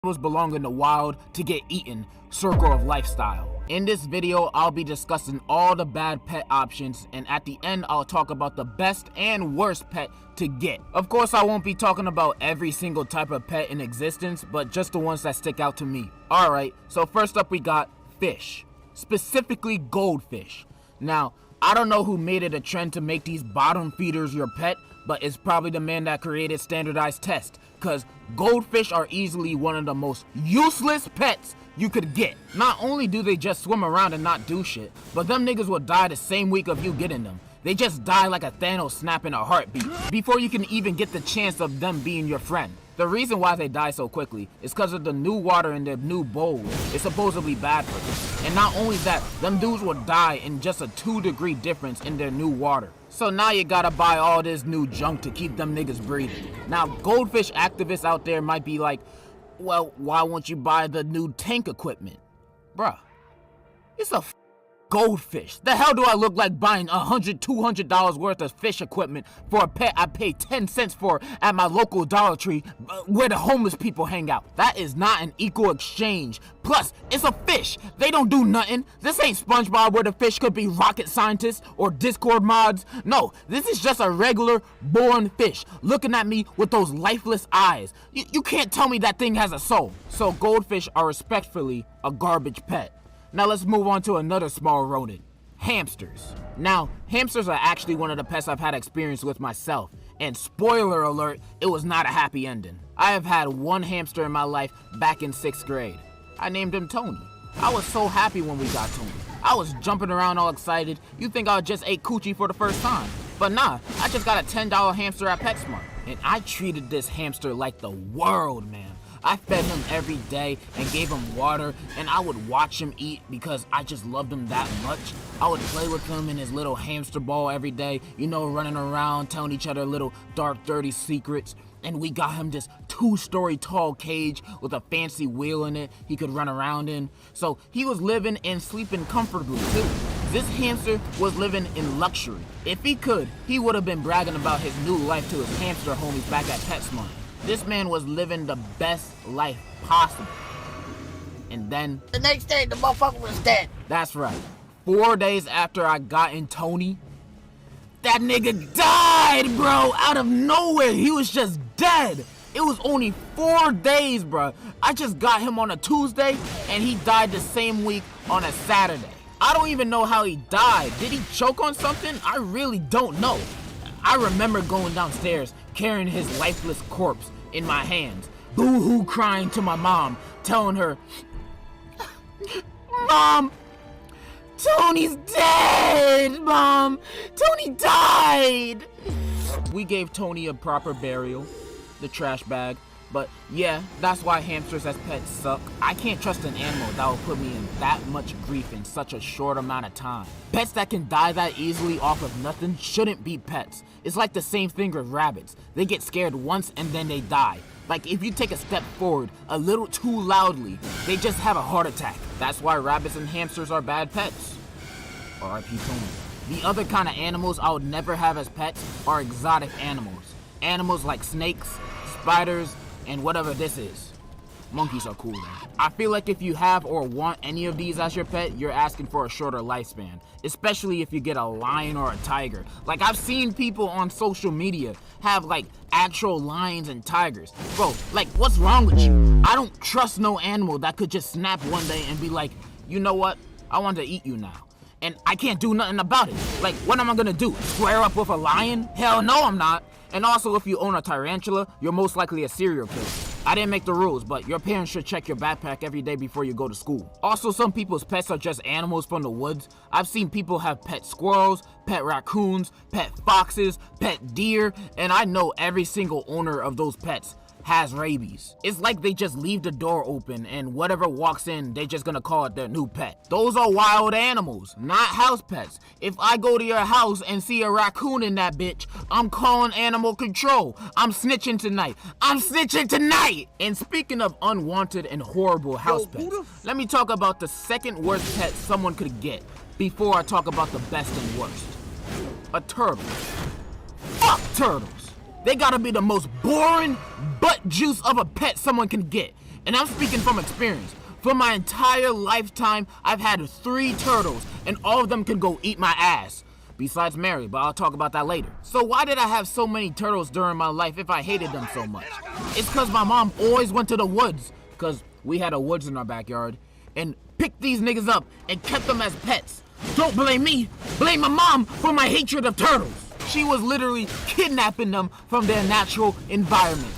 animals belong in the wild to get eaten. Circle of lifestyle. In this video, I'll be discussing all the bad pet options, and at the end, I'll talk about the best and worst pet to get. Of course, I won't be talking about every single type of pet in existence, but just the ones that stick out to me. Alright, so first up we got fish. Specifically goldfish. Now, I don't know who made it a trend to make these bottom feeders your pet, but it's probably the man that created standardized tests, cause goldfish are easily one of the most useless pets you could get. Not only do they just swim around and not do shit, but them niggas will die the same week of you getting them. They just die like a Thanos snap in a heartbeat, before you can even get the chance of them being your friend. The reason why they die so quickly is because of the new water in their new bowls. It's supposedly bad for them. And not only that, them dudes will die in just a 2-degree difference in their new water. So now you gotta buy all this new junk to keep them niggas breathing. Now, goldfish activists out there might be like, well, why won't you buy the new tank equipment? Bruh, it's a goldfish. The hell do I look like buying $100, $200 worth of fish equipment for a pet I pay 10 cents for at my local Dollar Tree where the homeless people hang out? That is not an equal exchange. Plus, it's a fish. They don't do nothing. This ain't SpongeBob where the fish could be rocket scientists or Discord mods. No, this is just a regular born fish looking at me with those lifeless eyes. You can't tell me that thing has a soul. So goldfish are respectfully a garbage pet. Now let's move on to another small rodent, hamsters. Now, hamsters are actually one of the pets I've had experience with myself, and spoiler alert, it was not a happy ending. I have had one hamster in my life back in 6th grade. I named him Tony. I was so happy when we got Tony. I was jumping around all excited. You'd think I just ate coochie for the first time. But nah, I just got a $10 hamster at PetSmart. And I treated this hamster like the world, man. I fed him every day and gave him water, and I would watch him eat because I just loved him that much. I would play with him in his little hamster ball every day, you know, running around, telling each other little dark, dirty secrets. And we got him this 2-story tall cage with a fancy wheel in it he could run around in. So he was living and sleeping comfortably too. This hamster was living in luxury. If he could, he would have been bragging about his new life to his hamster homies back at PetSmart. This man was living the best life possible. And then the next day, the motherfucker was dead. That's right. 4 days after I got in Tony, that nigga died, bro, out of nowhere. He was just dead. It was only 4 days, bro. I just got him on a Tuesday, and he died the same week on a Saturday. I don't even know how he died. Did he choke on something? I really don't know. I remember going downstairs, carrying his lifeless corpse in my hands, boo-hoo crying to my mom, telling her, Mom, Tony's dead, Mom, Tony died. We gave Tony a proper burial, the trash bag, but yeah, that's why hamsters as pets suck. I can't trust an animal that will put me in that much grief in such a short amount of time. Pets that can die that easily off of nothing shouldn't be pets. It's like the same thing with rabbits. They get scared once and then they die. Like if you take a step forward a little too loudly, they just have a heart attack. That's why rabbits and hamsters are bad pets. R.I.P. Tony. The other kind of animals I would never have as pets are exotic animals. Animals like snakes, spiders, and whatever this is. Monkeys are cool, man. I feel like if you have or want any of these as your pet, you're asking for a shorter lifespan. Especially if you get a lion or a tiger. Like, I've seen people on social media have, like, actual lions and tigers. Bro, like, what's wrong with you? I don't trust no animal that could just snap one day and be like, you know what? I want to eat you now. And I can't do nothing about it. Like, what am I gonna do? Square up with a lion? Hell no, I'm not. And also, if you own a tarantula, you're most likely a serial killer. I didn't make the rules, but your parents should check your backpack every day before you go to school. Also, some people's pets are just animals from the woods. I've seen people have pet squirrels, pet raccoons, pet foxes, pet deer, and I know every single owner of those pets has rabies. It's like they just leave the door open and whatever walks in, they just gonna call it their new pet. Those are wild animals, not house pets. If I go to your house and see a raccoon in that bitch, I'm calling animal control. I'm snitching tonight. I'm snitching tonight! And speaking of unwanted and horrible house pets, let me talk about the second worst pet someone could get before I talk about the best and worst. A turtle. Fuck turtles. They gotta be the most boring butt juice of a pet someone can get. And I'm speaking from experience. For my entire lifetime, I've had 3 turtles, and all of them can go eat my ass. Besides Mary, but I'll talk about that later. So why did I have so many turtles during my life if I hated them so much? It's cause my mom always went to the woods, cause we had a woods in our backyard, and picked these niggas up and kept them as pets. Don't blame me, blame my mom for my hatred of turtles. She was literally kidnapping them from their natural environment.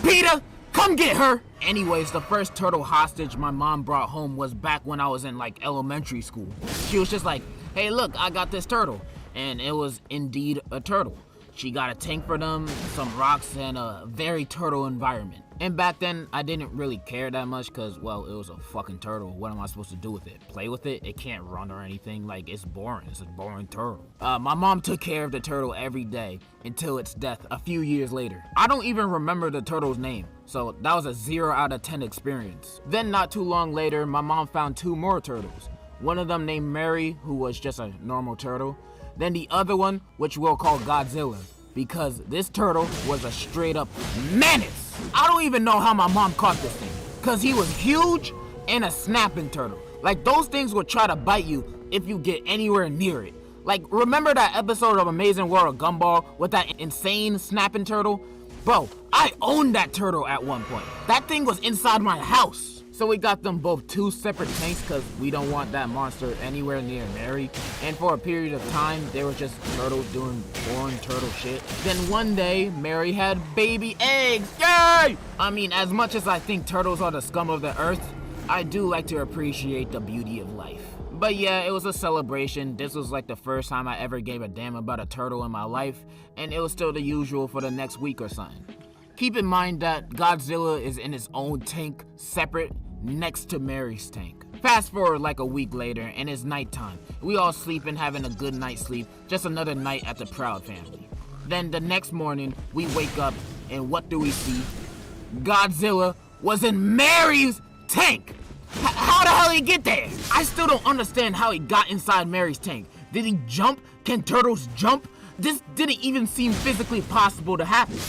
Peter, come get her! Anyways, the first turtle hostage my mom brought home was back when I was in like elementary school. She was just like, hey look, I got this turtle. And it was indeed a turtle. She got a tank for them, some rocks, and a very turtle environment. And back then, I didn't really care that much because, well, it was a fucking turtle. What am I supposed to do with it? Play with it? It can't run or anything. Like, it's boring. It's a boring turtle. My mom took care of the turtle every day until its death a few years later. I don't even remember the turtle's name, so that was a 0 out of 10 experience. Then not too long later, my mom found 2 more turtles. One of them named Mary, who was just a normal turtle. Then the other one, which we'll call Godzilla, because this turtle was a straight up menace. I don't even know how my mom caught this thing, cause he was huge and a snapping turtle. Like those things would try to bite you if you get anywhere near it. Like remember that episode of Amazing World of Gumball with that insane snapping turtle? Bro, I owned that turtle at one point. That thing was inside my house. So we got them both 2 separate tanks because we don't want that monster anywhere near Mary. And for a period of time, they were just turtles doing boring turtle shit. Then one day, Mary had baby eggs. Yay! I mean, as much as I think turtles are the scum of the earth, I do like to appreciate the beauty of life. But yeah, it was a celebration. This was like the first time I ever gave a damn about a turtle in my life. And it was still the usual for the next week or something. Keep in mind that Godzilla is in his own tank, separate, next to Mary's tank. Fast forward like a week later, and it's nighttime. We all sleeping, having a good night's sleep. Just another night at the Proud family. Then the next morning, we wake up, and what do we see? Godzilla was in Mary's tank! How the hell did he get there? I still don't understand how he got inside Mary's tank. Did he jump? Can turtles jump? This didn't even seem physically possible to happen.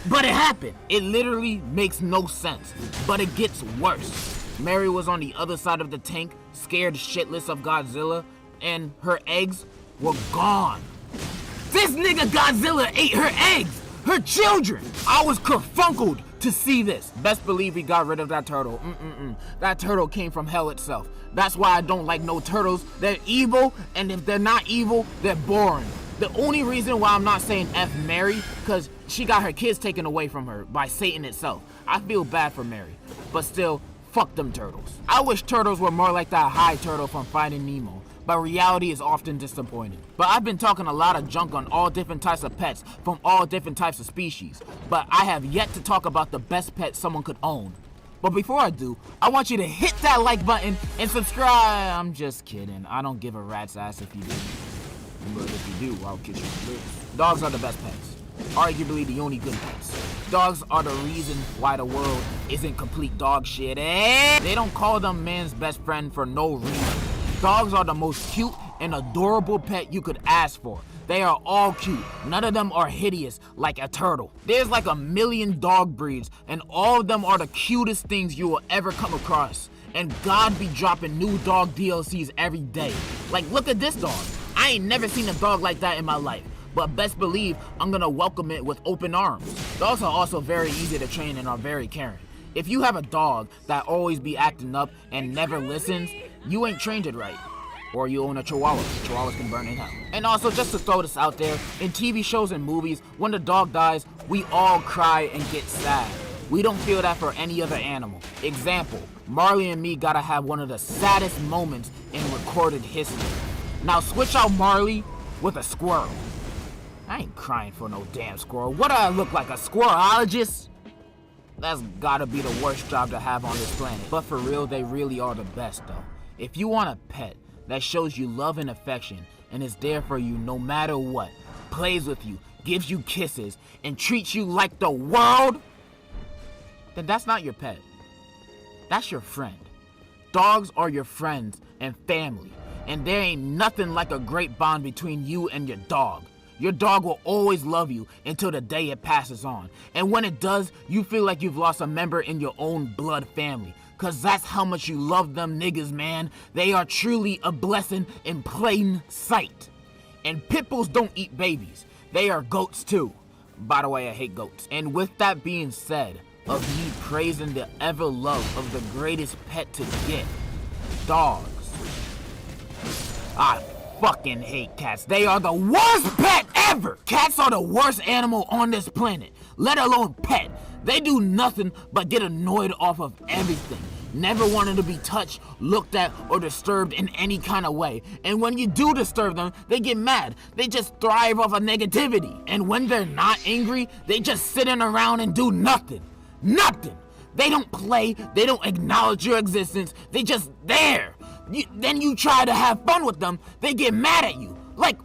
But it happened. It literally makes no sense. But it gets worse. Mary was on the other side of the tank, scared shitless of Godzilla, and her eggs were gone. This nigga Godzilla ate her eggs! Her children! I was kerfunkled to see this. Best believe he got rid of that turtle. That turtle came from hell itself. That's why I don't like no turtles. They're evil, and if they're not evil, they're boring. The only reason why I'm not saying F Mary, because she got her kids taken away from her by Satan itself. I feel bad for Mary, but still, fuck them turtles. I wish turtles were more like that high turtle from Finding Nemo, but reality is often disappointing. But I've been talking a lot of junk on all different types of pets from all different types of species, but I have yet to talk about the best pet someone could own. But before I do, I want you to hit that like button and subscribe. I'm just kidding. I don't give a rat's ass if you do. But if you do, I'll kiss your lips. Dogs are the best pets. Arguably the only good pets. Dogs are the reason why the world isn't complete dog shit. And they don't call them man's best friend for no reason. Dogs are the most cute and adorable pet you could ask for. They are all cute. None of them are hideous like a turtle. There's like 1 million dog breeds, and all of them are the cutest things you will ever come across. And God be dropping new dog DLCs every day. Like, look at this dog. I ain't never seen a dog like that in my life, but best believe I'm gonna welcome it with open arms. Dogs are also very easy to train and are very caring. If you have a dog that always be acting up and never listens, you ain't trained it right. Or you own a Chihuahua. Chihuahuas can burn in hell. And also, just to throw this out there, in TV shows and movies, when the dog dies, we all cry and get sad. We don't feel that for any other animal. Example, Marley and me gotta have one of the saddest moments in recorded history. Now switch out Marley with a squirrel. I ain't crying for no damn squirrel. What do I look like, a squirrelologist? That's gotta be the worst job to have on this planet. But for real, they really are the best though. If you want a pet that shows you love and affection and is there for you no matter what, plays with you, gives you kisses, and treats you like the world, then that's not your pet. That's your friend. Dogs are your friends and family. And there ain't nothing like a great bond between you and your dog. Your dog will always love you until the day it passes on. And when it does, you feel like you've lost a member in your own blood family. Cause that's how much you love them niggas, man. They are truly a blessing in plain sight. And pit bulls don't eat babies. They are goats too. By the way, I hate goats. And with that being said, of me praising the ever love of the greatest pet to get, dogs. I fucking hate cats. They are the worst pet ever. Cats are the worst animal on this planet, let alone pet. They do nothing but get annoyed off of everything. Never wanted to be touched, looked at, or disturbed in any kind of way. And when you do disturb them, they get mad. They just thrive off of negativity. And when they're not angry, they just sitting around and do nothing. Nothing. They don't play. They don't acknowledge your existence. They just there. Then you try to have fun with them. They get mad at you. Like,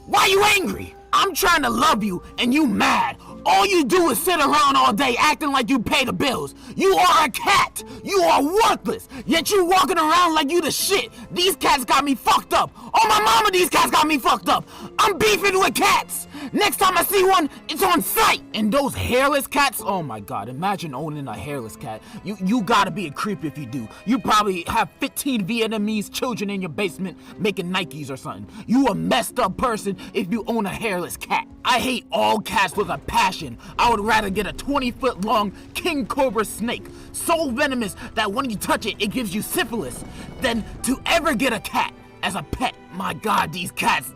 why are you angry? I'm trying to love you and you mad. All you do is sit around all day acting like you pay the bills. You are a cat. You are worthless. Yet you walking around like you the shit. These cats got me fucked up. Oh my mama, these cats got me fucked up. I'm beefing with cats. Next time I see one, it's on sight. And those hairless cats, oh my god, imagine owning a hairless cat. You gotta be a creep if you do. You probably have 15 Vietnamese children in your basement making Nikes or something. You a messed up person if you own a hairless cat. I hate all cats with a passion. I would rather get a 20-foot long king cobra snake, so venomous that when you touch it, it gives you syphilis, than to ever get a cat as a pet. My god, these cats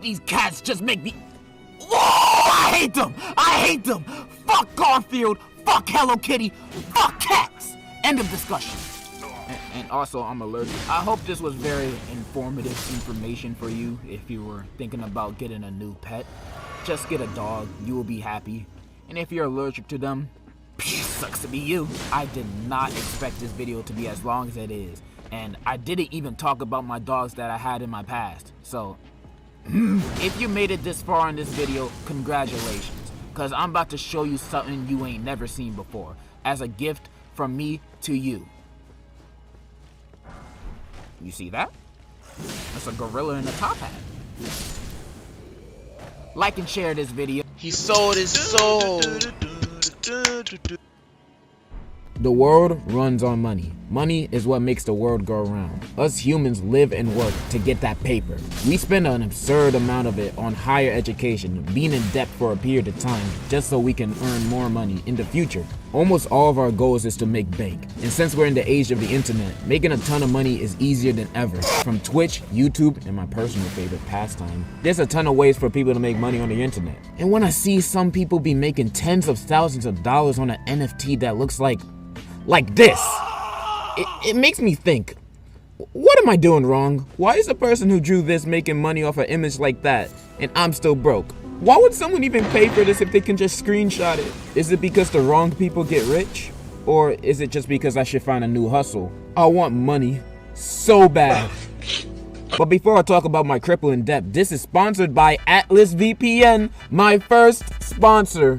just make me... Whoa, I hate them! I hate them! Fuck Garfield, fuck Hello Kitty, fuck cats! End of discussion. And also, I'm allergic. I hope this was very informative information for you if you were thinking about getting a new pet. Just get a dog, you will be happy. And if you're allergic to them, sucks to be you. I did not expect this video to be as long as it is. And I didn't even talk about my dogs that I had in my past. So, if you made it this far in this video, congratulations. Cause I'm about to show you something you ain't never seen before. As a gift from me to you. You see that? That's a gorilla in a top hat. Like and share this video. He sold his soul. The world runs on money. Money is what makes the world go around. Us humans live and work to get that paper. We spend an absurd amount of it on higher education, being in debt for a period of time, just so we can earn more money in the future. Almost all of our goals is to make bank. And since we're in the age of the internet, making a ton of money is easier than ever. From Twitch, YouTube, and my personal favorite pastime, there's a ton of ways for people to make money on the internet. And when I see some people be making tens of thousands of dollars on an NFT that looks like this, it makes me think, what am I doing wrong? Why is the person who drew this making money off an image like that, and I'm still broke? Why would someone even pay for this if they can just screenshot it? Is it because the wrong people get rich? Or is it just because I should find a new hustle? I want money so bad. But before I talk about my crippling debt, this is sponsored by Atlas VPN, my first sponsor.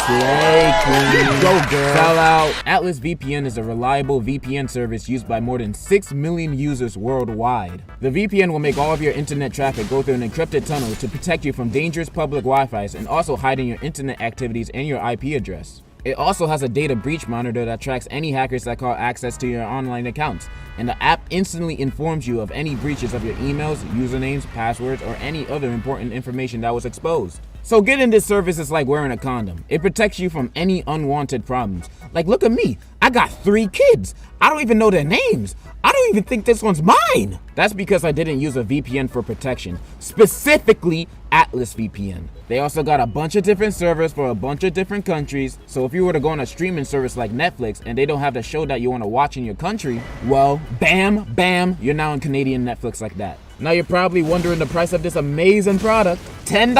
Slay queen. Go girl. Sell out. Atlas VPN is a reliable VPN service used by more than 6 million users worldwide. The VPN will make all of your internet traffic go through an encrypted tunnel to protect you from dangerous public Wi-Fis and also hiding your internet activities and your IP address. It also has a data breach monitor that tracks any hackers that call access to your online accounts, and the app instantly informs you of any breaches of your emails, usernames, passwords, or any other important information that was exposed. So getting this service is like wearing a condom. It protects you from any unwanted problems. Like, look at me. I got 3 kids. I don't even know their names. I don't even think this one's mine. That's because I didn't use a VPN for protection, specifically Atlas VPN. They also got a bunch of different servers for a bunch of different countries, so if you were to go on a streaming service like Netflix and they don't have the show that you want to watch in your country, well, bam, you're now on Canadian Netflix like that. Now you're probably wondering the price of this amazing product. $10?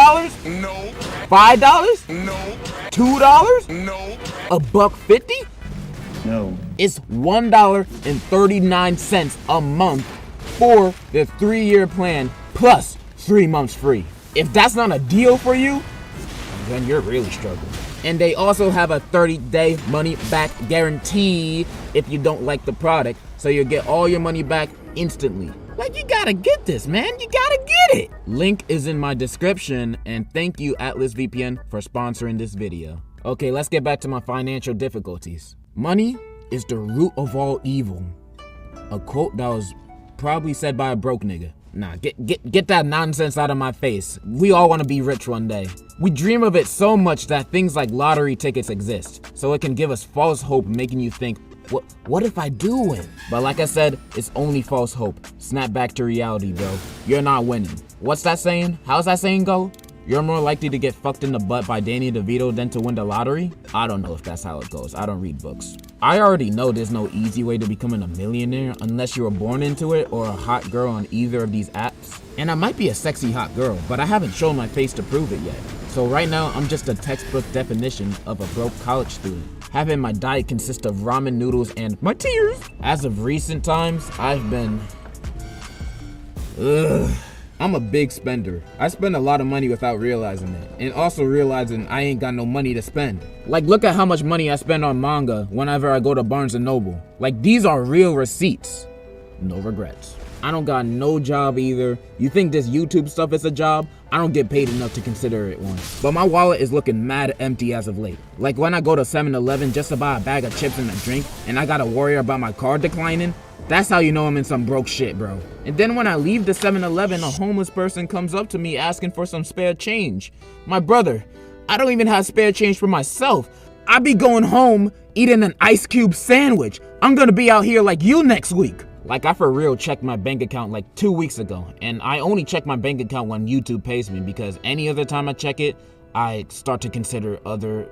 No. $5? No. $2? No. $1.50? No. It's $1.39 a month for the 3-year plan plus 3 months free. If that's not a deal for you, then you're really struggling. And they also have a 30-day money-back guarantee if you don't like the product, so you'll get all your money back instantly. Like, you gotta get this, man. You gotta get it. Link is in my description, and thank you Atlas VPN for sponsoring this video. Okay, let's get back to my financial difficulties. Money is the root of all evil. A quote that was probably said by a broke nigga. Nah, get that nonsense out of my face. We all want to be rich one day. We dream of it so much that things like lottery tickets exist, so it can give us false hope, making you think, what if I do win? But like I said, it's only false hope. Snap back to reality, bro. You're not winning. What's that saying? How's that saying go? You're more likely to get fucked in the butt by Danny DeVito than to win the lottery? I don't know if that's how it goes. I don't read books. I already know there's no easy way to becoming a millionaire unless you were born into it or a hot girl on either of these apps. And I might be a sexy hot girl, but I haven't shown my face to prove it yet. So right now, I'm just a textbook definition of a broke college student. Having my diet consist of ramen noodles and my tears. As of recent times, I've been... I'm a big spender. I spend a lot of money without realizing it, and also realizing I ain't got no money to spend. Like, look at how much money I spend on manga whenever I go to Barnes & Noble. Like, these are real receipts. No regrets. I don't got no job either. You think this YouTube stuff is a job? I don't get paid enough to consider it one. But my wallet is looking mad empty as of late. Like when I go to 7-Eleven just to buy a bag of chips and a drink, and I gotta worry about my card declining, that's how you know I'm in some broke shit, bro. And then when I leave the 7-Eleven, a homeless person comes up to me asking for some spare change. My brother, I don't even have spare change for myself. I be going home eating an ice cube sandwich. I'm gonna be out here like you next week. Like, I for real checked my bank account like 2 weeks ago, and I only check my bank account when YouTube pays me, because any other time I check it, I start to consider other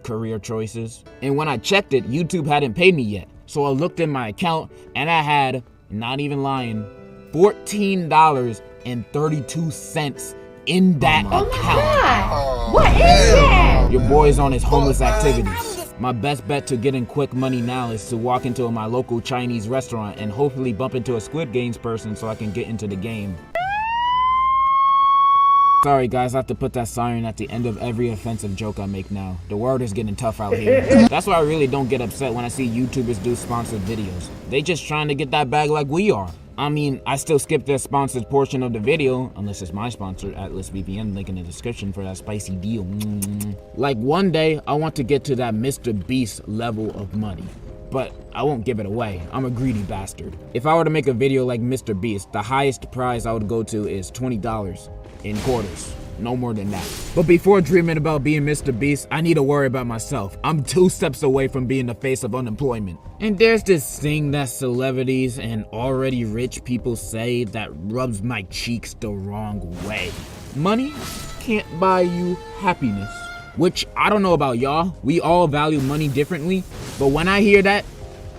career choices. And when I checked it, YouTube hadn't paid me yet. So I looked in my account, and I had, not even lying, $14.32 in that account. God. What is that? Your boy's on his homeless activities. My best bet to getting quick money now is to walk into my local Chinese restaurant and hopefully bump into a Squid Games person so I can get into the game. Sorry guys, I have to put that siren at the end of every offensive joke I make now. The world is getting tough out here. That's why I really don't get upset when I see YouTubers do sponsored videos. They just trying to get that bag like we are. I mean, I still skip the sponsored portion of the video, unless it's my sponsor, Atlas VPN, link in the description for that spicy deal. Like one day, I want to get to that Mr. Beast level of money, but I won't give it away. I'm a greedy bastard. If I were to make a video like Mr. Beast, the highest prize I would go to is $20 in quarters. No more than that. But before dreaming about being Mr. Beast, I need to worry about myself. I'm 2 steps away from being the face of unemployment. And there's this thing that celebrities and already rich people say that rubs my cheeks the wrong way. Money can't buy you happiness. Which, I don't know about y'all, we all value money differently, but when I hear that,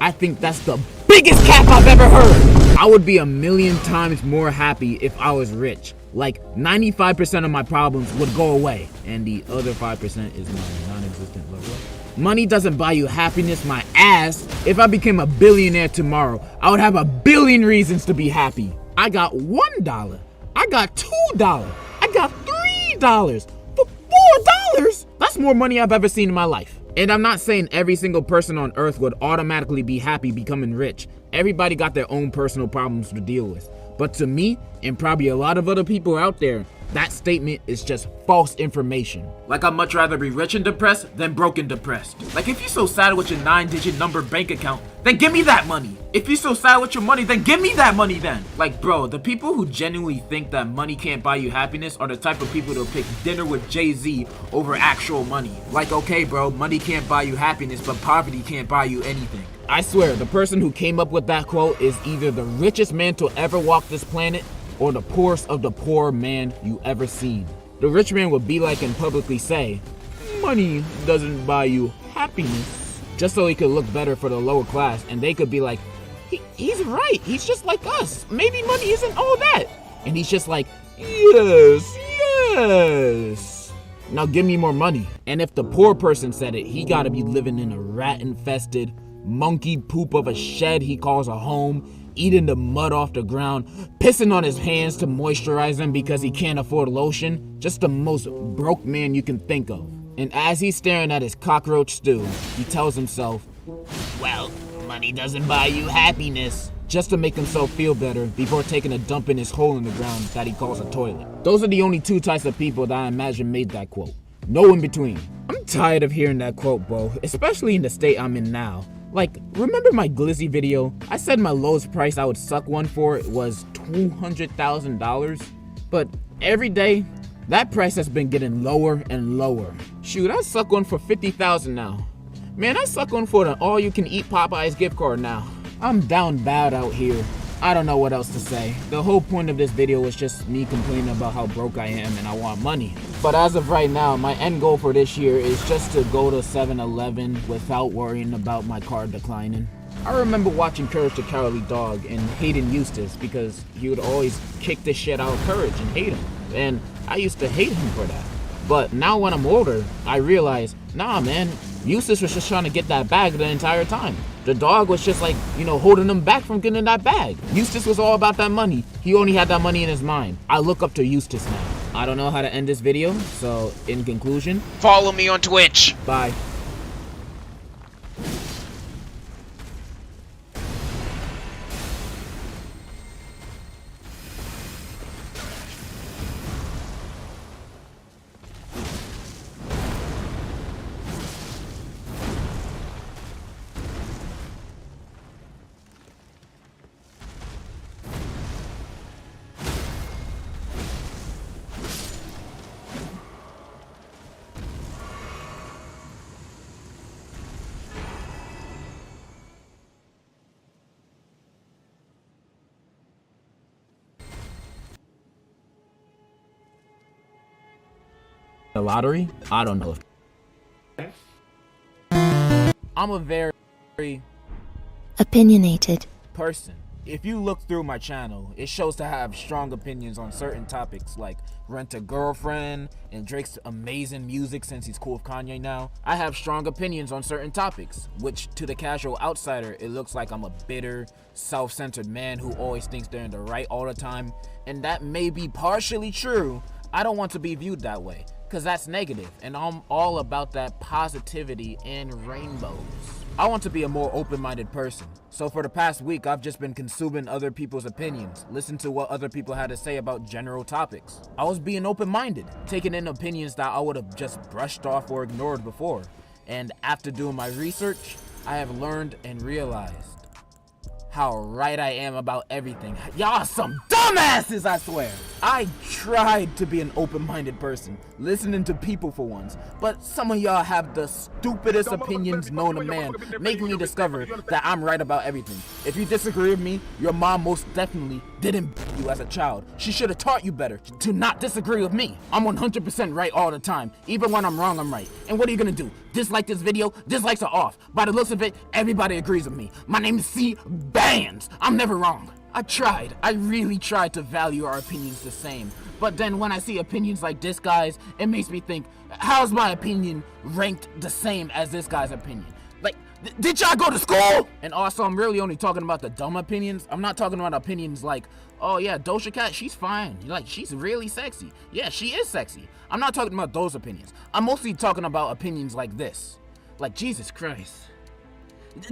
I think that's the biggest cap I've ever heard. I would be a million times more happy if I was rich. Like 95% of my problems would go away, and the other 5% is my non-existent level. Money doesn't buy you happiness, my ass. If I became a billionaire tomorrow, I would have a billion reasons to be happy. I got $1, I got $2, I got $3, for $4. That's more money I've ever seen in my life. And I'm not saying every single person on earth would automatically be happy becoming rich. Everybody got their own personal problems to deal with. But to me, and probably a lot of other people out there, that statement is just false information. Like, I'd much rather be rich and depressed than broke and depressed. Like, if you're so sad with your 9-digit number bank account, then give me that money. If you're so sad with your money, then give me that money then. Like, bro, the people who genuinely think that money can't buy you happiness are the type of people to pick dinner with Jay-Z over actual money. Like, okay, bro, money can't buy you happiness, but poverty can't buy you anything. I swear, the person who came up with that quote is either the richest man to ever walk this planet or the poorest of the poor man you ever seen. The rich man would be like and publicly say, money doesn't buy you happiness, just so he could look better for the lower class, and they could be like, he's right, he's just like us, maybe money isn't all that. And he's just like, yes, yes. Now give me more money. And if the poor person said it, he gotta be living in a rat-infested, monkey poop of a shed he calls a home, eating the mud off the ground, pissing on his hands to moisturize them because he can't afford lotion. Just the most broke man you can think of. And as he's staring at his cockroach stew, he tells himself, well, money doesn't buy you happiness, just to make himself feel better before taking a dump in his hole in the ground that he calls a toilet. Those are the only two types of people that I imagine made that quote. No in between. I'm tired of hearing that quote, bro, especially in the state I'm in now. Like, remember my Glizzy video? I said my lowest price I would suck one for was $200,000, but every day, that price has been getting lower and lower. Shoot, I suck one for $50,000 now. Man, I suck one for the all-you-can-eat Popeyes gift card now. I'm down bad out here. I don't know what else to say. The whole point of this video was just me complaining about how broke I am and I want money. But as of right now, my end goal for this year is just to go to 7-Eleven without worrying about my card declining. I remember watching Courage the Cowardly Dog and hating Eustace because he would always kick the shit out of Courage and hate him. And I used to hate him for that. But now when I'm older, I realize, nah man, Eustace was just trying to get that bag the entire time. The dog was just like, holding him back from getting that bag. Eustace was all about that money. He only had that money in his mind. I look up to Eustace now. I don't know how to end this video, so in conclusion, Follow me on Twitch. bye. The lottery? I don't know. I'm a very Opinionated. person. If you look through my channel, it shows to have strong opinions on certain topics like Rent a Girlfriend and Drake's amazing music since he's cool with Kanye now. I have strong opinions on certain topics, which to the casual outsider, it looks like I'm a bitter, self-centered man who always thinks they're in the right all the time. And that may be partially true. I don't want to be viewed that way, because that's negative, and I'm all about that positivity and rainbows. I want to be a more open-minded person. So for the past week, I've just been consuming other people's opinions, listen to what other people had to say about general topics. I was being open-minded, taking in opinions that I would have just brushed off or ignored before. And after doing my research, I have learned and realized how right I am about everything. Y'all some dumbasses, I swear. I tried to be an open-minded person, listening to people for once, but some of y'all have the stupidest opinions known to man, making me discover that I'm right about everything. If you disagree with me, your mom most definitely didn't you as a child. She should have taught you better to not disagree with me. I'm 100% right all the time. Even when I'm wrong, I'm right. And what are you gonna do? Dislike this video? Dislikes are off. By the looks of it, everybody agrees with me. My name is C. Bands. I'm never wrong. I really tried to value our opinions the same. But then when I see opinions like this guy's, it makes me think, how's my opinion ranked the same as this guy's opinion? Like, did y'all go to school? And also, I'm really only talking about the dumb opinions. I'm not talking about opinions like, oh yeah, Doja Cat, she's fine. Like, she's really sexy. Yeah, she is sexy. I'm not talking about those opinions. I'm mostly talking about opinions like this. Like, Jesus Christ.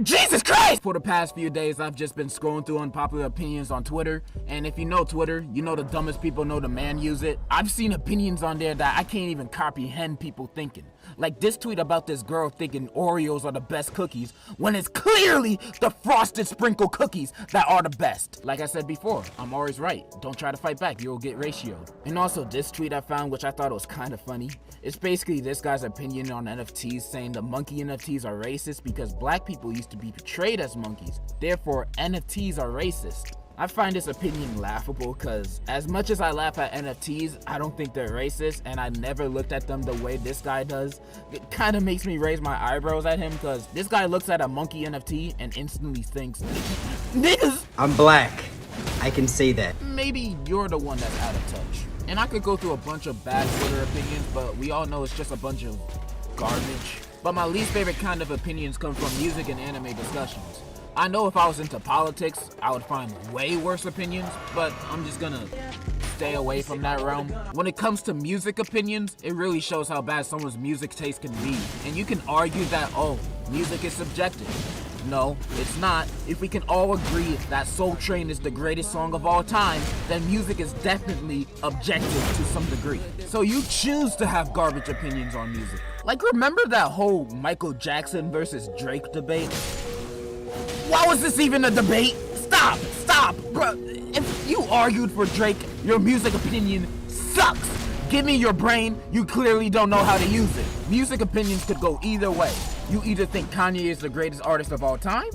Jesus Christ! For the past few days, I've just been scrolling through unpopular opinions on Twitter. And if you know Twitter, you know the dumbest people know the man use it. I've seen opinions on there that I can't even comprehend people thinking. Like this tweet about this girl thinking Oreos are the best cookies when it's clearly the frosted sprinkle cookies that are the best. Like I said before, I'm always right. Don't try to fight back, you'll get ratioed. And also this tweet I found, which I thought was kind of funny. It's basically this guy's opinion on NFTs, saying the monkey NFTs are racist because black people used to be portrayed as monkeys. Therefore, NFTs are racist. I find this opinion laughable because as much as I laugh at NFTs, I don't think they're racist, and I never looked at them the way this guy does. It kind of makes me raise my eyebrows at him because this guy looks at a monkey NFT and instantly thinks, niggas! I'm black. I can say that. Maybe you're the one that's out of touch. And I could go through a bunch of bad Twitter opinions, but we all know it's just a bunch of garbage. But my least favorite kind of opinions come from music and anime discussions. I know if I was into politics, I would find way worse opinions, but I'm just gonna stay away from that realm. When it comes to music opinions, it really shows how bad someone's music taste can be. And you can argue that, oh, music is subjective. No, it's not. If we can all agree that Soul Train is the greatest song of all time, then music is definitely objective to some degree. So you choose to have garbage opinions on music. Like, remember that whole Michael Jackson versus Drake debate? Why was this even a debate? Stop, bro. If you argued for Drake, your music opinion sucks. Give me your brain, you clearly don't know how to use it. Music opinions could go either way. You either think Kanye is the greatest artist of all time,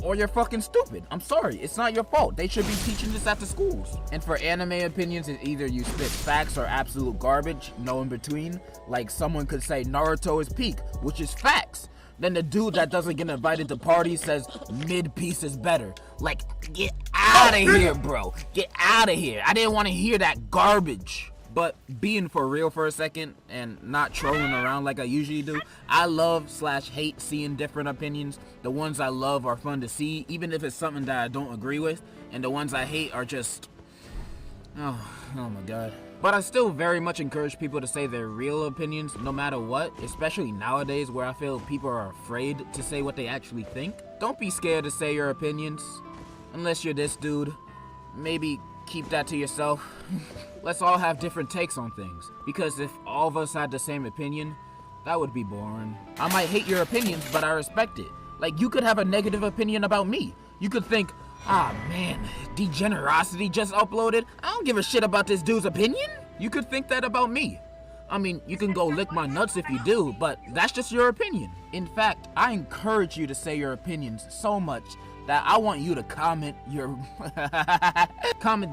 or you're fucking stupid. I'm sorry, it's not your fault. They should be teaching this at the schools. And for anime opinions, it's either you spit facts or absolute garbage, no in between. Like someone could say Naruto is peak, which is facts. Then the dude that doesn't get invited to parties says mid-piece is better. Like, get out of here, bro. Get out of here. I didn't want to hear that garbage. But being for real for a second and not trolling around like I usually do, I love/hate seeing different opinions. The ones I love are fun to see, even if it's something that I don't agree with. And the ones I hate are just, oh my god. But I still very much encourage people to say their real opinions no matter what, especially nowadays where I feel people are afraid to say what they actually think. Don't be scared to say your opinions, unless you're this dude. Maybe keep that to yourself. Let's all have different takes on things, because if all of us had the same opinion, that would be boring. I might hate your opinions, but I respect it. Like, you could have a negative opinion about me. You could think, ah man, Degenerosity just uploaded. I don't give a shit about this dude's opinion. You could think that about me. I mean, you can go lick my nuts if you do, but that's just your opinion. In fact, I encourage you to say your opinions so much that I want you to comment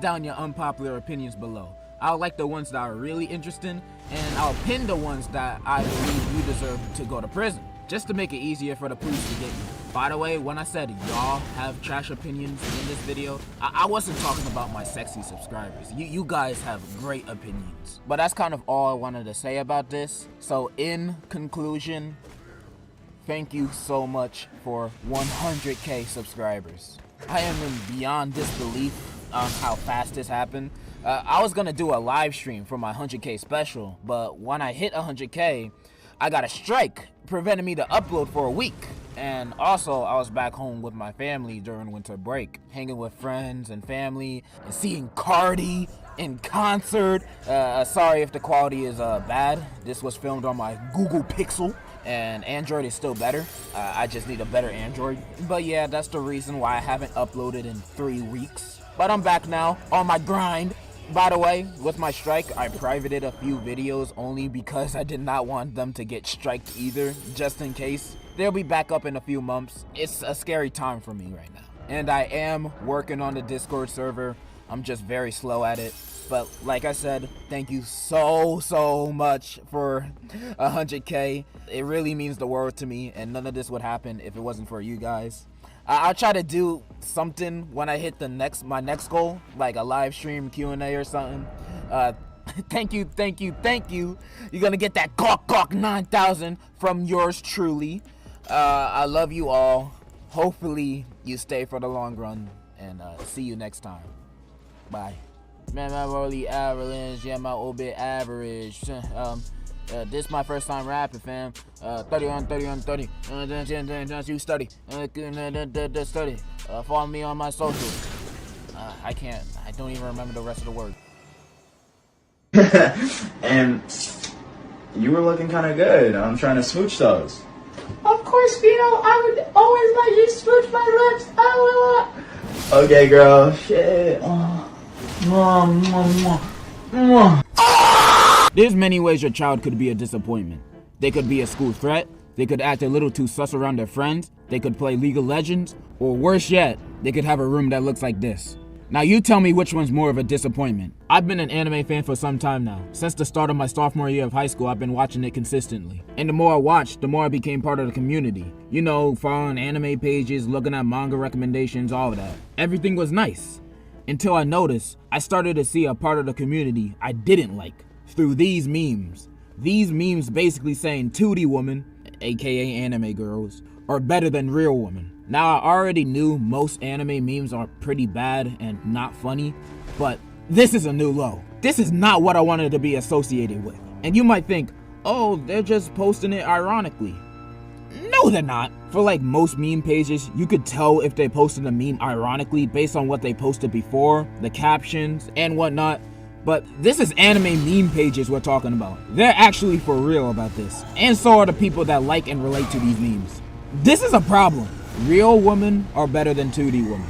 down your unpopular opinions below. I'll like the ones that are really interesting, and I'll pin the ones that I believe you deserve to go to prison, just to make it easier for the police to get you. By the way, when I said y'all have trash opinions in this video, I wasn't talking about my sexy subscribers. You guys have great opinions. But that's kind of all I wanted to say about this. So in conclusion, thank you so much for 100K subscribers. I am in beyond disbelief on how fast this happened. I was gonna do a live stream for my 100K special, but when I hit 100K, I got a strike, preventing me to upload for a week. And also, I was back home with my family during winter break, hanging with friends and family, and seeing Cardi in concert. Sorry if the quality is bad. This was filmed on my Google Pixel, and Android is still better. I just need a better Android. But yeah, that's the reason why I haven't uploaded in 3 weeks. But I'm back now, on my grind. By the way, with my strike, I privated a few videos only because I did not want them to get striked either, just in case. They'll be back up in a few months. It's a scary time for me right now. And I am working on the Discord server. I'm just very slow at it. But like I said, thank you so much for 100K. It really means the world to me, and none of this would happen if it wasn't for you guys. I'll try to do something when I hit my next goal, like a live stream Q&A or something. Thank you. You're gonna get that Gawk 9000 from yours truly. I love you all. Hopefully you stay for the long run, and see you next time. Bye. Man, my rolly average, yeah, my old bit average. This my first time rapping, fam. 30 on 30. You study. Study. Follow me on my socials. I don't even remember the rest of the word. And you were looking kind of good. I'm trying to smooch those. Of course, Vito, I would always let you smooch my lips. Okay, girl. Shit. There's many ways your child could be a disappointment. They could be a school threat, they could act a little too sus around their friends, they could play League of Legends, or worse yet, they could have a room that looks like this. Now you tell me which one's more of a disappointment. I've been an anime fan for some time now. Since the start of my sophomore year of high school, I've been watching it consistently. And the more I watched, the more I became part of the community. You know, following anime pages, looking at manga recommendations, all of that. Everything was nice. Until I noticed, I started to see a part of the community I didn't like through these memes. These memes basically saying 2D women, aka anime girls, are better than real women. Now I already knew most anime memes are pretty bad and not funny, but this is a new low. This is not what I wanted to be associated with. And you might think, oh, they're just posting it ironically. No, they're not. For like most meme pages, you could tell if they posted a meme ironically based on what they posted before, the captions, and whatnot. But this is anime meme pages we're talking about. They're actually for real about this. And so are the people that like and relate to these memes. This is a problem. Real women are better than 2D women.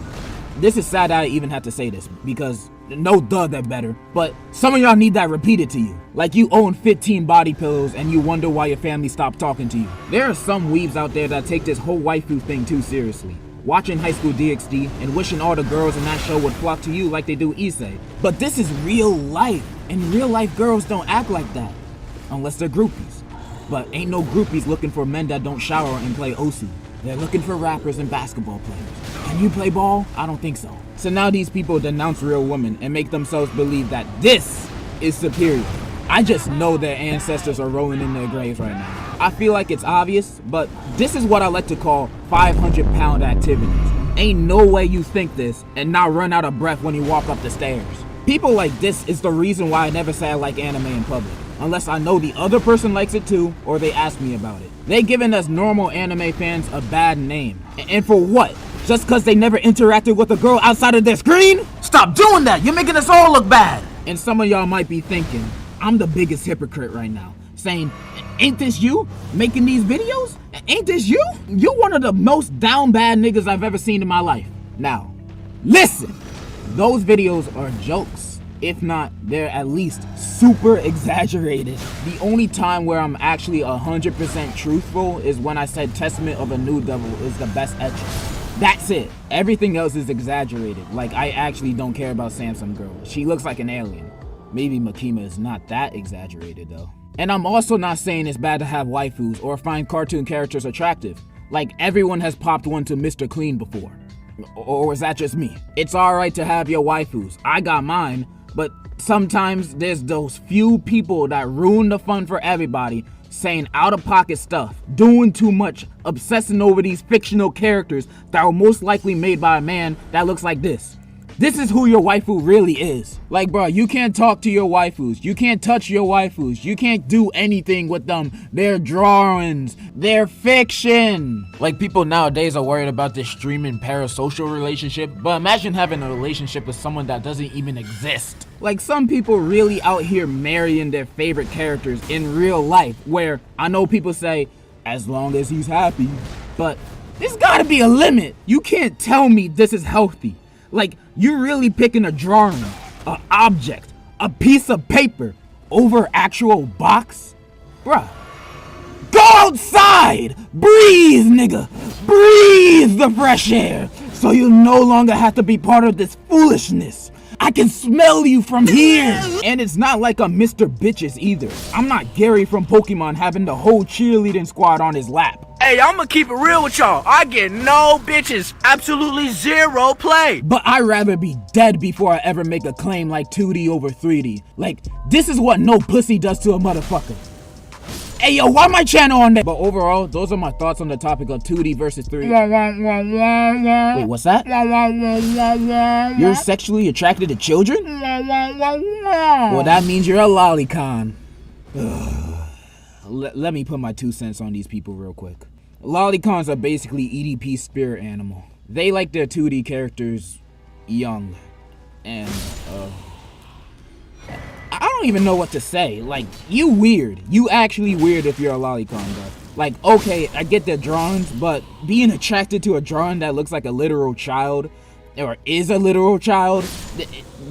This is sad that I even have to say this, because no duh, they're better. But some of y'all need that repeated to you. Like you own 15 body pillows and you wonder why your family stopped talking to you. There are some weebs out there that take this whole waifu thing too seriously. Watching High School DxD and wishing all the girls in that show would flock to you like they do Issei. But this is real life, and real life girls don't act like that. Unless they're groupies. But ain't no groupies looking for men that don't shower and play Osu. They're looking for rappers and basketball players. Can you play ball? I don't think so. So now these people denounce real women and make themselves believe that this is superior. I just know their ancestors are rolling in their graves right now. I feel like it's obvious, but this is what I like to call 500-pound activities. Ain't no way you think this and not run out of breath when you walk up the stairs. People like this is the reason why I never say I like anime in public. Unless I know the other person likes it too, or they ask me about it. They giving us normal anime fans a bad name. And for what? Just cause they never interacted with a girl outside of their screen? Stop doing that! You're making us all look bad! And some of y'all might be thinking, I'm the biggest hypocrite right now. Saying, ain't this you making these videos? Ain't this you? You're one of the most down bad niggas I've ever seen in my life. Now, listen! Those videos are jokes. If not, they're at least super exaggerated. The only time where I'm actually 100% truthful is when I said Testament of a New Devil is the best etching. That's it. Everything else is exaggerated. Like, I actually don't care about Samsung Girl. She looks like an alien. Maybe Makima is not that exaggerated though. And I'm also not saying it's bad to have waifus or find cartoon characters attractive. Like, everyone has popped one to Mr. Clean before. Or is that just me? It's alright to have your waifus. I got mine. But sometimes there's those few people that ruin the fun for everybody, saying out-of-pocket stuff, doing too much, obsessing over these fictional characters that were most likely made by a man that looks like this. This is who your waifu really is. Like, bro, you can't talk to your waifus. You can't touch your waifus. You can't do anything with them. They're drawings. They're fiction. Like, people nowadays are worried about this streaming parasocial relationship, but imagine having a relationship with someone that doesn't even exist. Like, some people really out here marrying their favorite characters in real life, where I know people say, as long as he's happy, but there's gotta be a limit. You can't tell me this is healthy. Like, you're really picking a drawing, an object, a piece of paper over actual box? Bruh. Go outside! Breathe, nigga! Breathe the fresh air! So you no longer have to be part of this foolishness. I can smell you from here! And it's not like I'm Mr. Bitches either. I'm not Gary from Pokemon having the whole cheerleading squad on his lap. Hey, I'ma keep it real with y'all. I get no bitches. Absolutely zero play. But I'd rather be dead before I ever make a claim like 2D over 3D. Like, this is what no pussy does to a motherfucker. Hey yo, why my channel on there? But overall, those are my thoughts on the topic of 2D versus 3D. Wait, what's that? You're sexually attracted to children? Well, that means you're a lolicon. Let me put my 2 cents on these people real quick. Lolicons are basically EDP's spirit animal. They like their 2D characters young. And, I don't even know what to say. Like, you weird. You actually weird if you're a lolicon, bro. Like, okay, I get their drawings, but being attracted to a drawing that looks like a literal child, or is a literal child,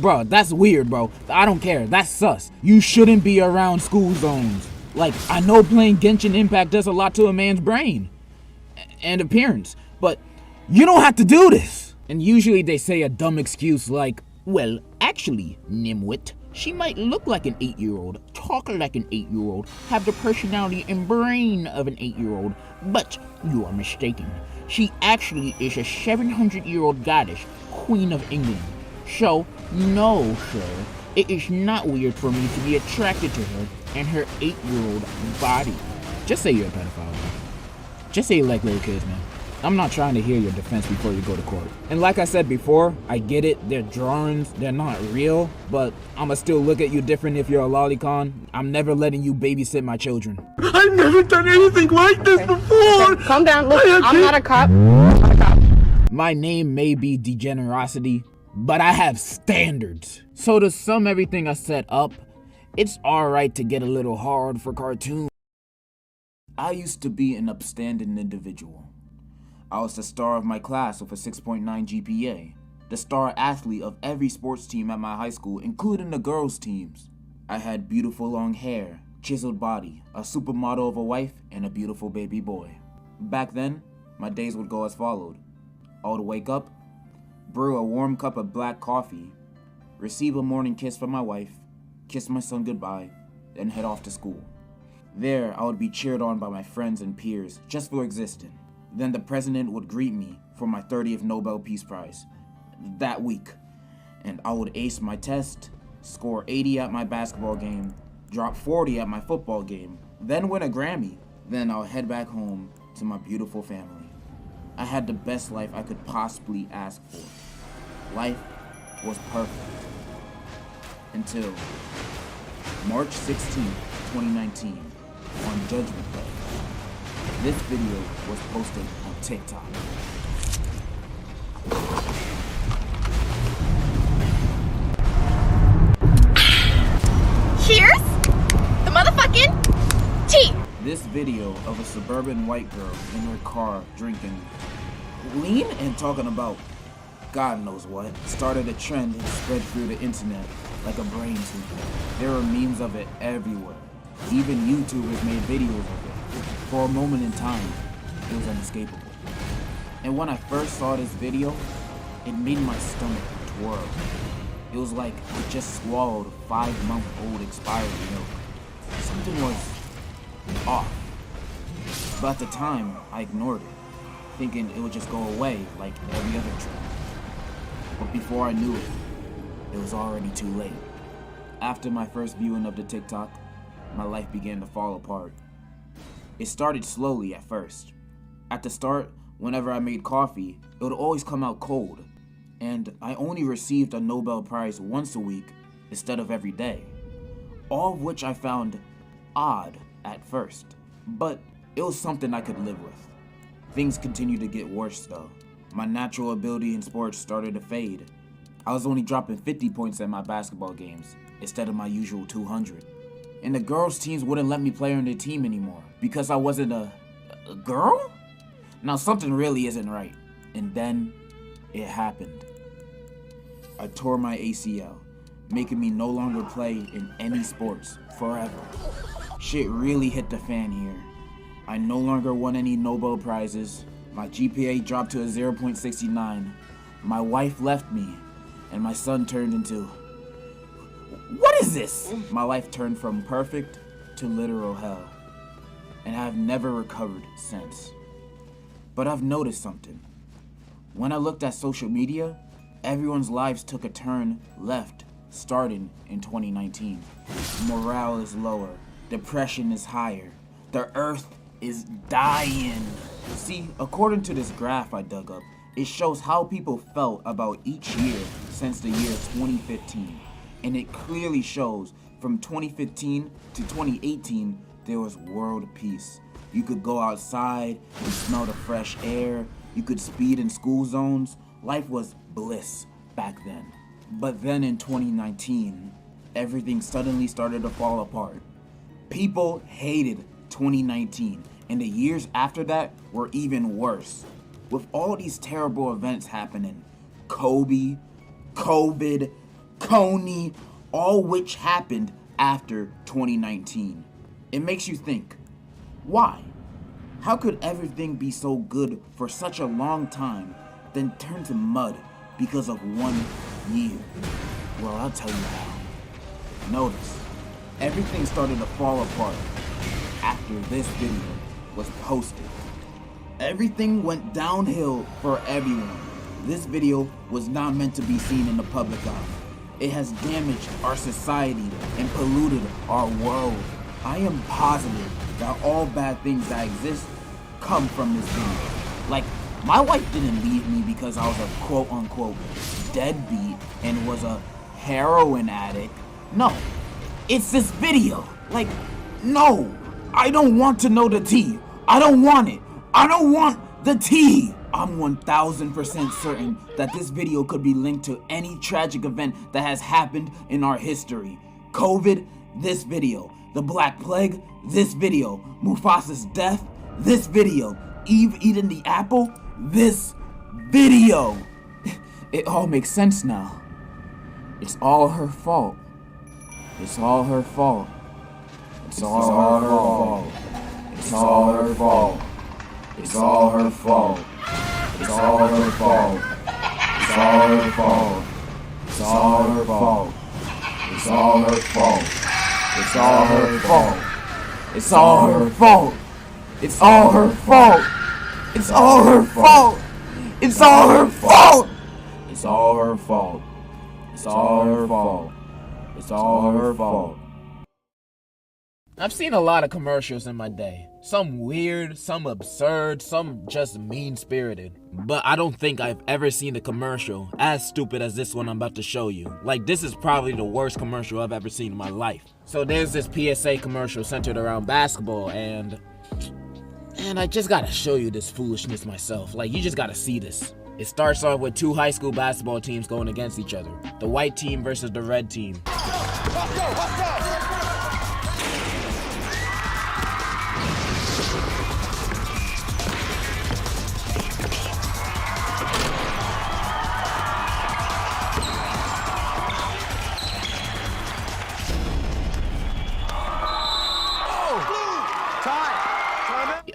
bro, that's weird, bro. I don't care. That's sus. You shouldn't be around school zones. Like, I know playing Genshin Impact does a lot to a man's brain and appearance, but you don't have to do this. And usually they say a dumb excuse like, well, actually, Nimwit, she might look like an 8-year-old, talk like an 8-year-old, have the personality and brain of an 8-year-old, but you are mistaken. She actually is a 700-year-old goddess, Queen of England. So, no, sir, it is not weird for me to be attracted to her and her 8-year-old body. Just say you're a pedophile, man. Just say you like little kids, man. I'm not trying to hear your defense before you go to court. And like I said before, I get it, they're drawings, they're not real, but I'ma still look at you different if you're a lolicon. I'm never letting you babysit my children. I've never done anything like this before! Okay, calm down. Look, I'm not a cop. I'm not a cop. My name may be Degenerosity, but I have standards. So to sum everything I set up, it's alright to get a little hard for cartoons. I used to be an upstanding individual. I was the star of my class with a 6.9 GPA, the star athlete of every sports team at my high school, including the girls' teams. I had beautiful long hair, chiseled body, a supermodel of a wife, and a beautiful baby boy. Back then, my days would go as followed. I would wake up, brew a warm cup of black coffee, receive a morning kiss from my wife, kiss my son goodbye, then head off to school. There, I would be cheered on by my friends and peers just for existing. Then the president would greet me for my 30th Nobel Peace Prize that week, and I would ace my test, score 80 at my basketball game, drop 40 at my football game, then win a Grammy. Then I'll head back home to my beautiful family. I had the best life I could possibly ask for. Life was perfect. Until March 16, 2019, on Judgment Day. This video was posted on TikTok. Cheers! The motherfucking tea! This video of a suburban white girl in her car drinking lean and talking about God knows what started a trend and spread through the internet like a brain tumor. There are memes of it everywhere. Even YouTubers made videos of it. For a moment in time, it was unescapable. And when I first saw this video, it made my stomach twirl. It was like I just swallowed 5-month-old expired milk. Something was off. But at the time, I ignored it, thinking it would just go away like every other trend. But before I knew it, it was already too late. After my first viewing of the TikTok, my life began to fall apart. It started slowly at first. At the start, whenever I made coffee, it would always come out cold, and I only received a Nobel Prize once a week instead of every day, all of which I found odd at first, but it was something I could live with. Things continued to get worse though. My natural ability in sports started to fade. I was only dropping 50 points at my basketball games instead of my usual 200. And the girls' teams wouldn't let me play on their team anymore because I wasn't a girl? Now something really isn't right. And then it happened. I tore my ACL, making me no longer play in any sports forever. Shit really hit the fan here. I no longer won any Nobel Prizes. My GPA dropped to a 0.69. My wife left me, and my son turned into... What is this? My life turned from perfect to literal hell, and I have never recovered since. But I've noticed something. When I looked at social media, everyone's lives took a turn left starting in 2019. Morale is lower, depression is higher, the earth is dying. See, according to this graph I dug up, it shows how people felt about each year since the year 2015. And it clearly shows from 2015 to 2018, there was world peace. You could go outside and smell the fresh air. You could speed in school zones. Life was bliss back then. But then in 2019, everything suddenly started to fall apart. People hated 2019, and the years after that were even worse. With all these terrible events happening, Kobe, COVID, Coney, all which happened after 2019. It makes you think, why? How could everything be so good for such a long time, then turn to mud because of 1 year? Well, I'll tell you how. Notice, everything started to fall apart after this video was posted. Everything went downhill for everyone. This video was not meant to be seen in the public eye. It has damaged our society and polluted our world. I am positive that all bad things that exist come from this video. Like My wife didn't leave me because I was a quote-unquote deadbeat and was a heroin addict. No, it's this video. Like, no, I don't want to know the tea. I don't want it. I don't want the tea. I'm 1000% certain that this video could be linked to any tragic event that has happened in our history. COVID, this video. The Black Plague, this video. Mufasa's death, this video. Eve eating the apple, this video. It all makes sense now. It's all her fault. It's all her fault. It's all her fault. It's all her fault. It's all her fault. It's all her fault. It's all her fault. It's all her fault. It's all her fault. It's all her fault. It's all her fault. It's all her fault. It's all her fault. It's all her fault. It's all her fault. It's all her fault. It's all her fault. I've seen a lot of commercials in my day. Some weird, some absurd, some just mean-spirited. But I don't think I've ever seen a commercial as stupid as this one I'm about to show you. Like, this is probably the worst commercial I've ever seen in my life. So there's this PSA commercial centered around basketball, and I just gotta show you this foolishness myself. Like, you just gotta see this. It starts off with two high school basketball teams going against each other. The white team versus the red team.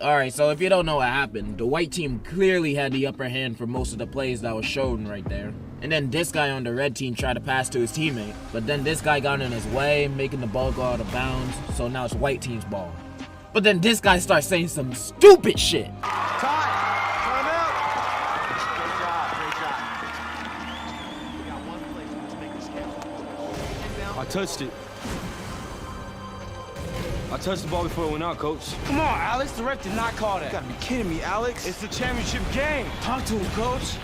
Alright, so if you don't know what happened, the white team clearly had the upper hand for most of the plays that was shown right there. And then this guy on the red team tried to pass to his teammate, but then this guy got in his way, making the ball go out of bounds, so now it's white team's ball. But then this guy starts saying some stupid shit. Time out. Great job. We got one play to make this catch. I touched it. I touched the ball before it went out, coach. Come on, Alex. The ref did not call that. You gotta be kidding me, Alex. It's the championship game. Talk to him, coach.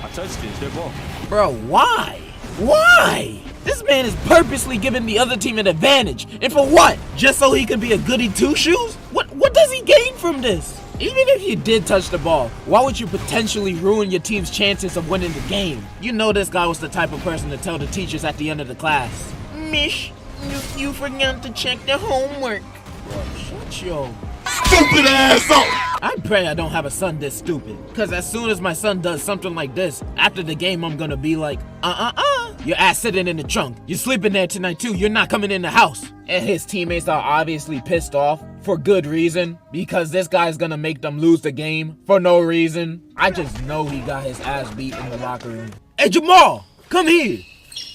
I touched it. It's their ball. Bro, why? Why? This man is purposely giving the other team an advantage. And for what? Just so he could be a goody two-shoes? What does he gain from this? Even if you did touch the ball, why would you potentially ruin your team's chances of winning the game? You know this guy was the type of person to tell the teachers at the end of the class, "Mish, you forgot to check the homework." Bro, shut your stupid ass up! I pray I don't have a son this stupid. Cause as soon as my son does something like this, after the game I'm gonna be like, your ass sitting in the trunk. You're sleeping there tonight too, you're not coming in the house. And his teammates are obviously pissed off for good reason. Because this guy's gonna make them lose the game for no reason. I just know he got his ass beat in the locker room. Hey Jamal, come here.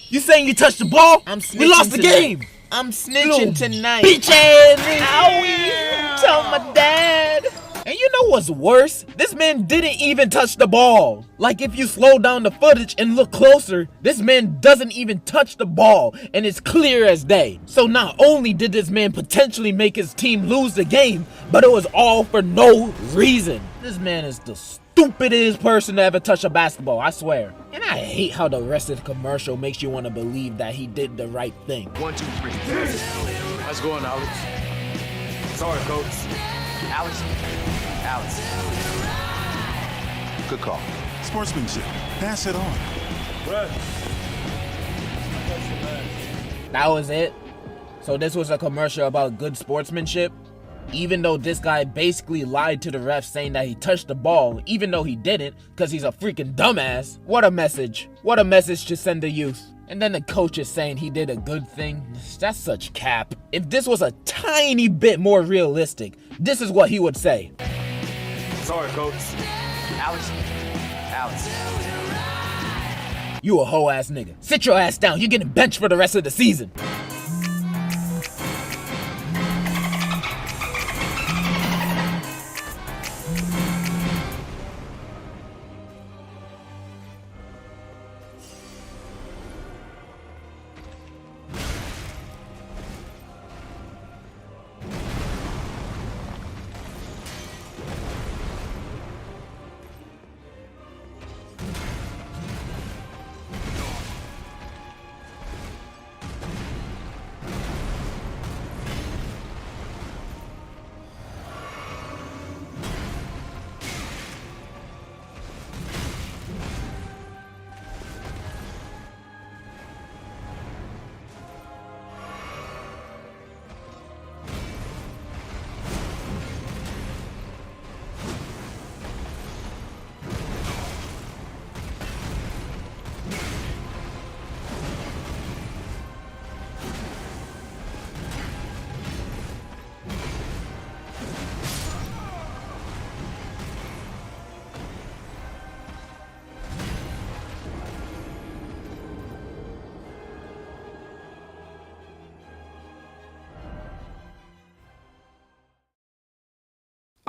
You saying you touched the ball? We lost the game. I'm snitching tonight. Bitch ass nigga. Owie. Tell my dad. And you know what's worse? This man didn't even touch the ball. Like, if you slow down the footage and look closer, this man doesn't even touch the ball, and it's clear as day. So not only did this man potentially make his team lose the game, but it was all for no reason. This man is the stupidest person to ever touch a basketball, I swear. And I hate how the rest of the commercial makes you want to believe that he did the right thing. 1, 2, 3. How's it going, Alex? Sorry, coach. Alex. Good call. Sportsmanship. Pass it on. That was it? So this was a commercial about good sportsmanship? Even though this guy basically lied to the ref saying that he touched the ball, even though he didn't, because he's a freaking dumbass. What a message. What a message to send the youth. And then the coach is saying he did a good thing. That's such cap. If this was a tiny bit more realistic, this is what he would say. Sorry, coach. Alex. You a hoe ass nigga. Sit your ass down. You're getting benched for the rest of the season.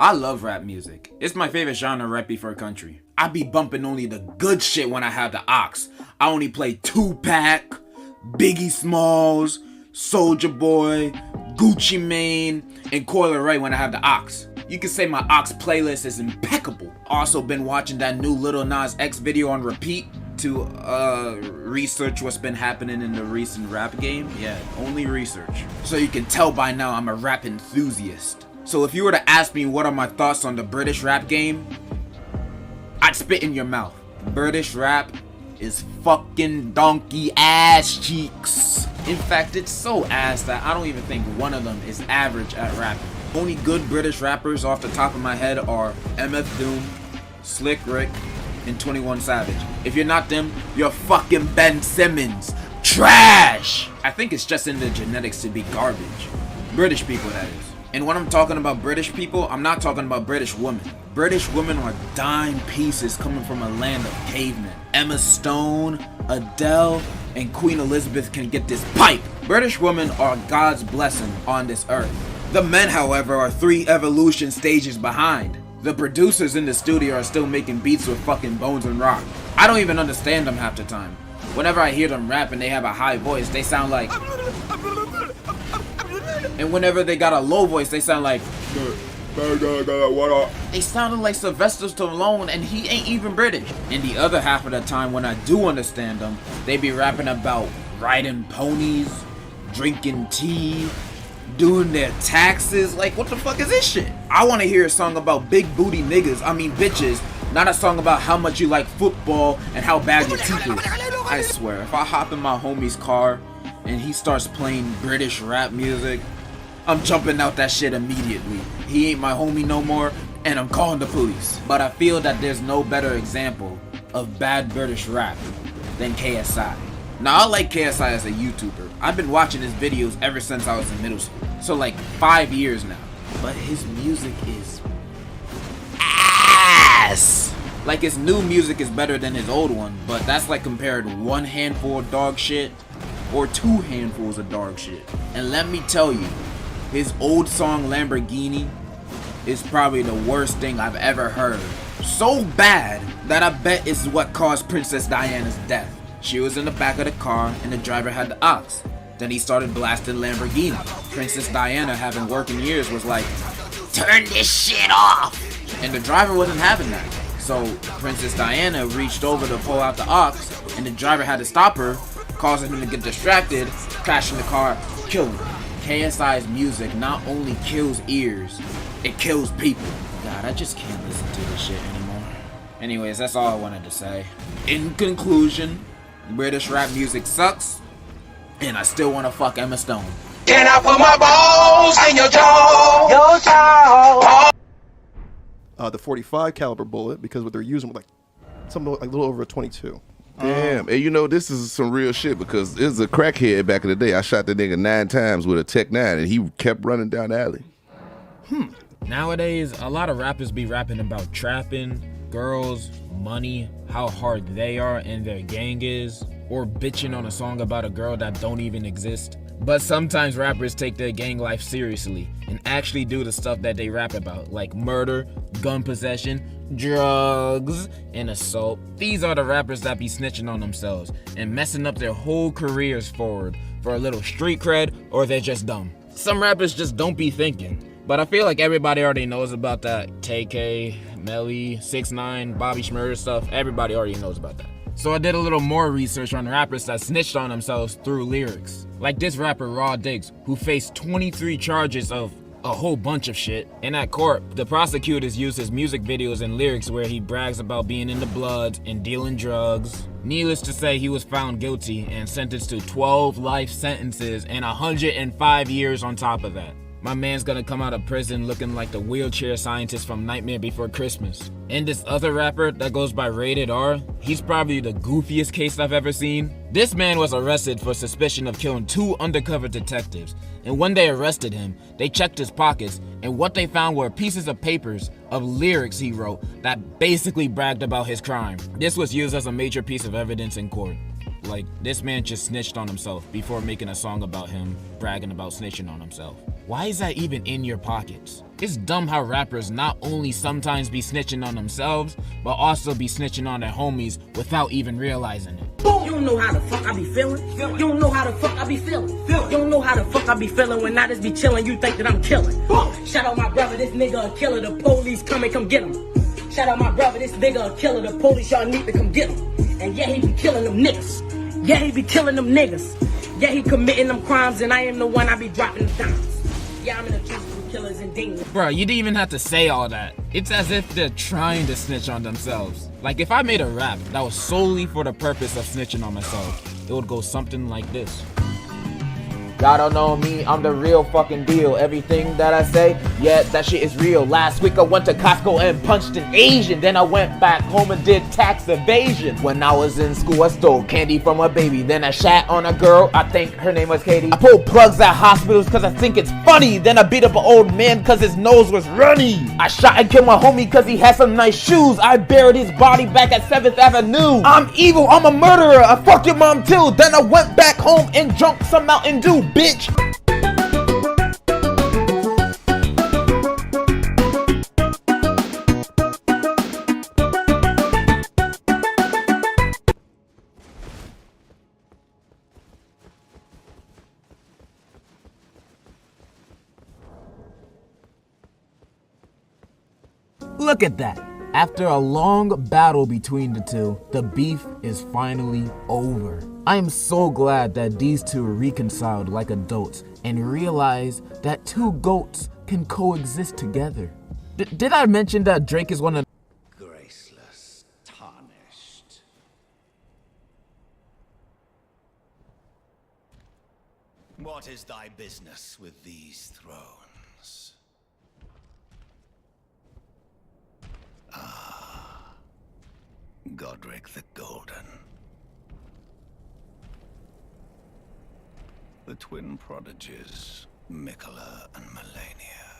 I love rap music. It's my favorite genre right before country. I be bumping only the good shit when I have the aux. I only play Tupac, Biggie Smalls, Soulja Boy, Gucci Mane, and Coil Ray when I have the aux. You can say my aux playlist is impeccable. Also been watching that new Lil Nas X video on repeat to research what's been happening in the recent rap game. Yeah, only research. So you can tell by now I'm a rap enthusiast. So if you were to ask me what are my thoughts on the British rap game, I'd spit in your mouth. British rap is fucking donkey ass cheeks. In fact, it's so ass that I don't even think one of them is average at rapping. Only good British rappers off the top of my head are MF Doom, Slick Rick, and 21 Savage. If you're not them, you're fucking Ben Simmons. Trash! I think it's just in the genetics to be garbage. British people, that is. And when I'm talking about British people, I'm not talking about British women. British women are dime pieces coming from a land of cavemen. Emma Stone, Adele, and Queen Elizabeth can get this pipe. British women are God's blessing on this earth. The men, however, are 3 evolution stages behind. The producers in the studio are still making beats with fucking bones and rock. I don't even understand them half the time. Whenever I hear them rap and they have a high voice, they sound like... And whenever they got a low voice, they sound like... They sounded like Sylvester Stallone, and he ain't even British. And the other half of the time, when I do understand them, they be rapping about riding ponies, drinking tea, doing their taxes. Like, what the fuck is this shit? I want to hear a song about big booty niggas, I mean bitches, not a song about how much you like football and how bad your teeth is. I swear, if I hop in my homie's car and he starts playing British rap music, I'm jumping out that shit immediately. He ain't my homie no more, and I'm calling the police. But I feel that there's no better example of bad British rap than KSI. Now, I like KSI as a YouTuber. I've been watching his videos ever since I was in middle school. So like 5 years now. But his music is ass. Like, his new music is better than his old one, but that's like compared one handful of dog shit or 2 handfuls of dog shit. And let me tell you, his old song Lamborghini is probably the worst thing I've ever heard. So bad that I bet it's what caused Princess Diana's death. She was in the back of the car and the driver had the aux. Then he started blasting Lamborghini. Princess Diana, having working years, was like, "Turn this shit off!" And the driver wasn't having that. So Princess Diana reached over to pull out the aux, and the driver had to stop her, causing him to get distracted, crashing the car, killing him. KSI's music not only kills ears, it kills people. God, I just can't listen to this shit anymore. Anyways, that's all I wanted to say. In conclusion, British rap music sucks, and I still want to fuck Emma Stone. Can I put my balls in your jaw? Your jaw. The 45 caliber bullet, because what they're using was like something like a little over a 22. Damn, and you know, this is some real shit because there's a crackhead back in the day. I shot that nigga 9 times with a Tech 9 and he kept running down the alley. Nowadays, a lot of rappers be rapping about trapping, girls, money, how hard they are and their gang is, or bitching on a song about a girl that don't even exist. But sometimes rappers take their gang life seriously and actually do the stuff that they rap about, like murder, gun possession, drugs, and assault. These are the rappers that be snitching on themselves and messing up their whole careers forward for a little street cred, or they're just dumb. Some rappers just don't be thinking. But I feel like everybody already knows about that TK, Melly, 6ix9ine, Bobby Shmurda stuff. Everybody already knows about that. So I did a little more research on rappers that snitched on themselves through lyrics. Like this rapper Raw Diggs, who faced 23 charges of a whole bunch of shit. And at court, the prosecutors used his music videos and lyrics where he brags about being in the Bloods and dealing drugs. Needless to say, he was found guilty and sentenced to 12 life sentences and 105 years on top of that. My man's gonna come out of prison looking like the wheelchair scientist from Nightmare Before Christmas. And this other rapper that goes by Rated R, he's probably the goofiest case I've ever seen. This man was arrested for suspicion of killing 2 undercover detectives. And when they arrested him, they checked his pockets, and what they found were pieces of papers of lyrics he wrote that basically bragged about his crime. This was used as a major piece of evidence in court. Like, this man just snitched on himself before making a song about him bragging about snitching on himself. Why is that even in your pockets? It's dumb how rappers not only sometimes be snitching on themselves, but also be snitching on their homies without even realizing it. You don't know how the fuck I be feeling. You don't know how the fuck I be feeling. You don't know how the fuck I be feeling when I just be chilling. You think that I'm killing. Shout out my brother, this nigga a killer. The police come come get him. Shout out my brother, this nigga a killer. The police y'all need to come get him. And yeah, he be killing them niggas. Yeah, he be killing them niggas. Yeah, he committing them crimes, and I am the one I be dropping the dimes. Yeah, I'm in the truth with killers and demons. Bro, you didn't even have to say all that. It's as if they're trying to snitch on themselves. Like if I made a rap that was solely for the purpose of snitching on myself, it would go something like this. Y'all don't know me, I'm the real fucking deal. Everything that I say, yeah, that shit is real. Last week I went to Costco and punched an Asian. Then I went back home and did tax evasion. When I was in school, I stole candy from a baby. Then I shat on a girl, I think her name was Katie. I pulled plugs at hospitals cause I think it's funny. Then I beat up an old man cause his nose was runny. I shot and killed my homie cause he had some nice shoes. I buried his body back at 7th Avenue. I'm evil, I'm a murderer, I fucked your mom too. Then I went back home and drunk some Mountain Dew, bitch. Look at that. After a long battle between the two, the beef is finally over. I am so glad that these two reconciled like adults and realized that two goats can coexist together. Did I mention that Drake is one of graceless, tarnished? What is thy business with these thrones? Ah, Godric the Golden. The twin prodigies, Mikola and Melania.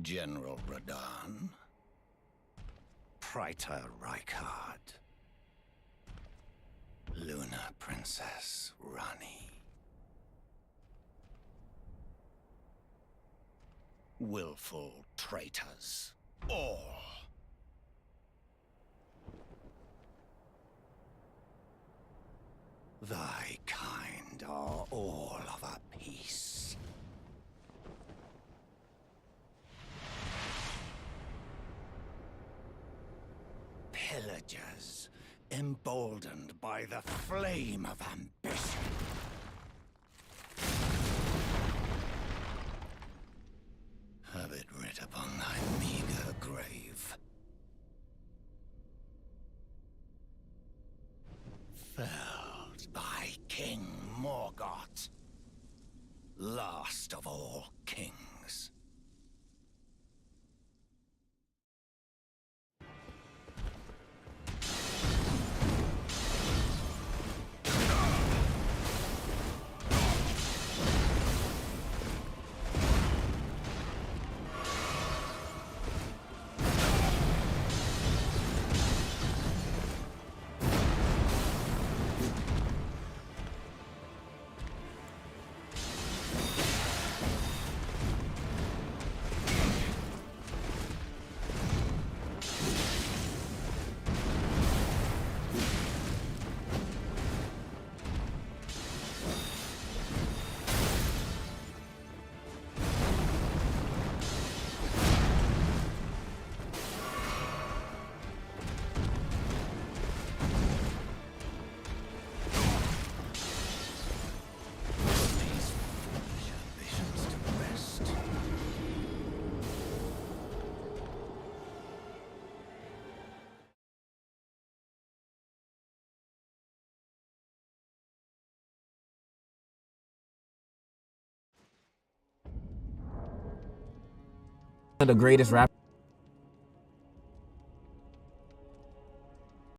General Radahn. Praetor Rykard. Luna Princess Rani. Willful traitors, all. Thy kind are all of a piece. Pillagers, emboldened by the flame of ambition. Have it writ upon thy meager grave. Felled by King Morgoth, last of all kings. One of the greatest rappers